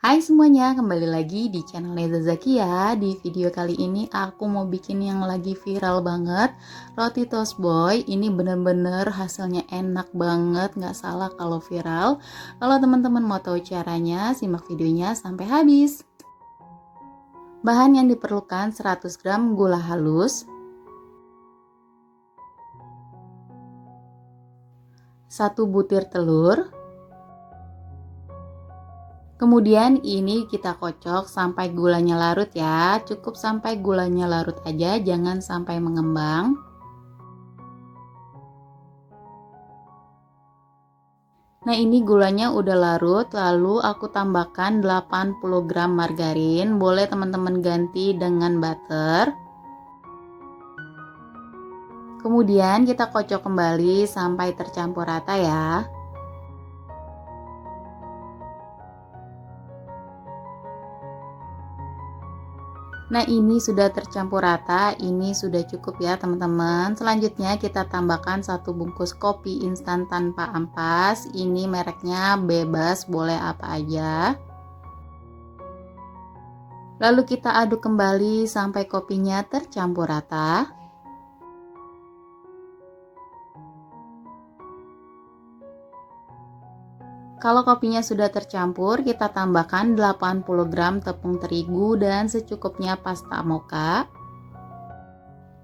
Hai semuanya, kembali lagi di channel Neza Zakia. Di video kali ini aku mau bikin yang lagi viral banget, roti toast boy. Ini bener-bener hasilnya enak banget, nggak salah kalau viral. Kalau teman-teman mau tahu caranya, simak videonya sampai habis. Bahan yang diperlukan 100 gram gula halus, 1 butir telur. Kemudian ini kita kocok sampai gulanya larut ya. Cukup sampai gulanya larut aja, jangan sampai mengembang. Nah, ini gulanya udah larut, lalu aku tambahkan 80 gram margarin. Boleh teman-teman ganti dengan butter. Kemudian kita kocok kembali sampai tercampur rata ya. Nah, ini sudah tercampur rata, ini sudah cukup ya teman-teman. Selanjutnya kita tambahkan 1 bungkus kopi instan tanpa ampas. Ini mereknya bebas, boleh apa aja. Lalu kita aduk kembali sampai kopinya tercampur rata. Kalau kopinya sudah tercampur, kita tambahkan 80 gram tepung terigu dan secukupnya pasta mocha.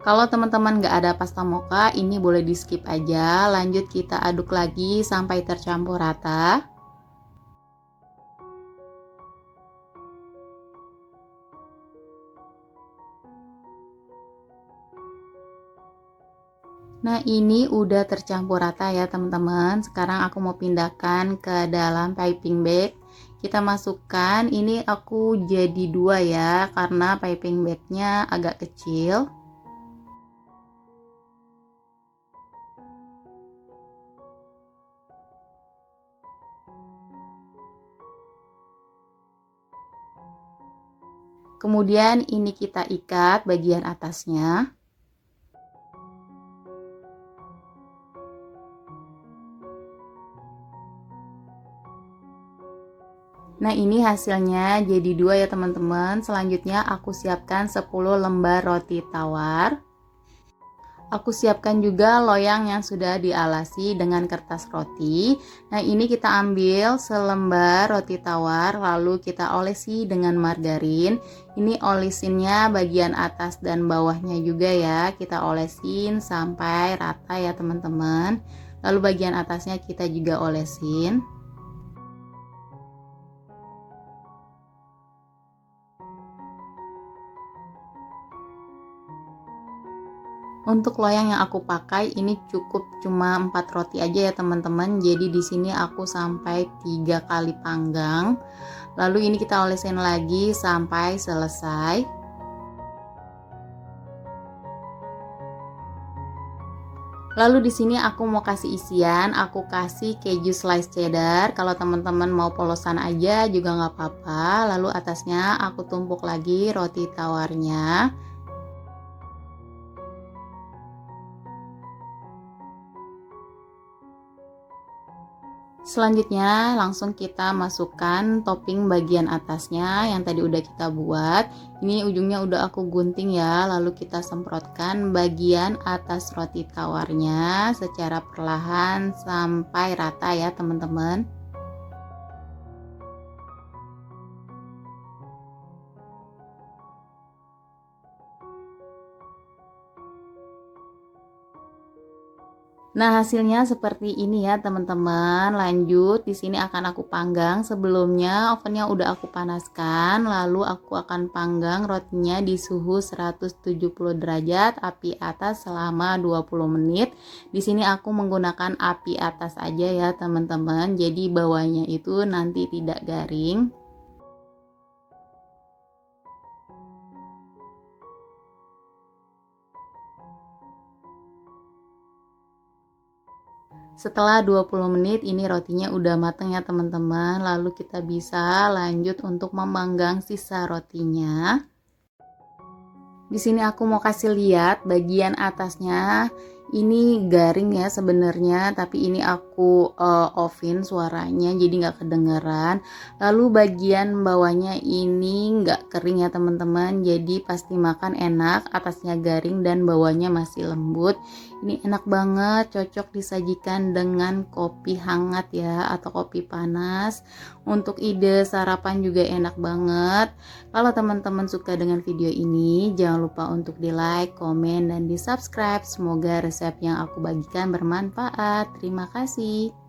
Kalau teman-teman nggak ada pasta mocha, ini boleh di skip aja. Lanjut kita aduk lagi sampai tercampur rata. Nah, ini udah tercampur rata ya teman-teman. Sekarang aku mau pindahkan ke dalam piping bag. Kita masukkan, ini aku jadi 2 ya, karena piping bagnya agak kecil. Kemudian ini kita ikat bagian atasnya. Nah, ini hasilnya jadi 2 ya teman-teman. Selanjutnya aku siapkan 10 lembar roti tawar. Aku siapkan juga loyang yang sudah dialasi dengan kertas roti. Nah, ini kita ambil selembar roti tawar lalu kita olesi dengan margarin. Ini olesinnya bagian atas dan bawahnya juga ya. Kita olesin sampai rata ya teman-teman. Lalu bagian atasnya kita juga olesin. Untuk loyang yang aku pakai ini cukup cuma 4 roti aja ya teman-teman. Jadi di sini aku sampai 3 kali panggang. Lalu ini kita olesin lagi sampai selesai. Lalu di sini aku mau kasih isian, aku kasih keju slice cheddar. Kalau teman-teman mau polosan aja juga nggak apa-apa. Lalu atasnya aku tumpuk lagi roti tawarnya. Selanjutnya langsung kita masukkan topping bagian atasnya yang tadi udah kita buat. Ini ujungnya udah aku gunting ya, lalu kita semprotkan bagian atas roti tawarnya secara perlahan sampai rata ya teman-teman. Nah, hasilnya seperti ini ya, teman-teman. Lanjut, di sini akan aku panggang. Sebelumnya ovennya udah aku panaskan, lalu aku akan panggang rotinya di suhu 170 derajat, api atas selama 20 menit. Di sini aku menggunakan api atas aja ya, teman-teman. Jadi bawahnya itu nanti tidak garing. Setelah 20 menit ini rotinya udah mateng ya teman-teman. Lalu kita bisa lanjut untuk memanggang sisa rotinya. Di sini aku mau kasih lihat bagian atasnya. Ini garing ya sebenarnya, tapi ini aku aku offin suaranya jadi nggak kedengeran. Lalu bagian bawahnya ini nggak kering ya teman-teman, jadi pasti makan enak, atasnya garing dan bawahnya masih lembut. Ini enak banget, cocok disajikan dengan kopi hangat ya, atau kopi panas. Untuk ide sarapan juga enak banget. Kalau teman-teman suka dengan video ini, jangan lupa untuk di like, komen, dan di subscribe. Semoga resep yang aku bagikan bermanfaat. Terima kasih.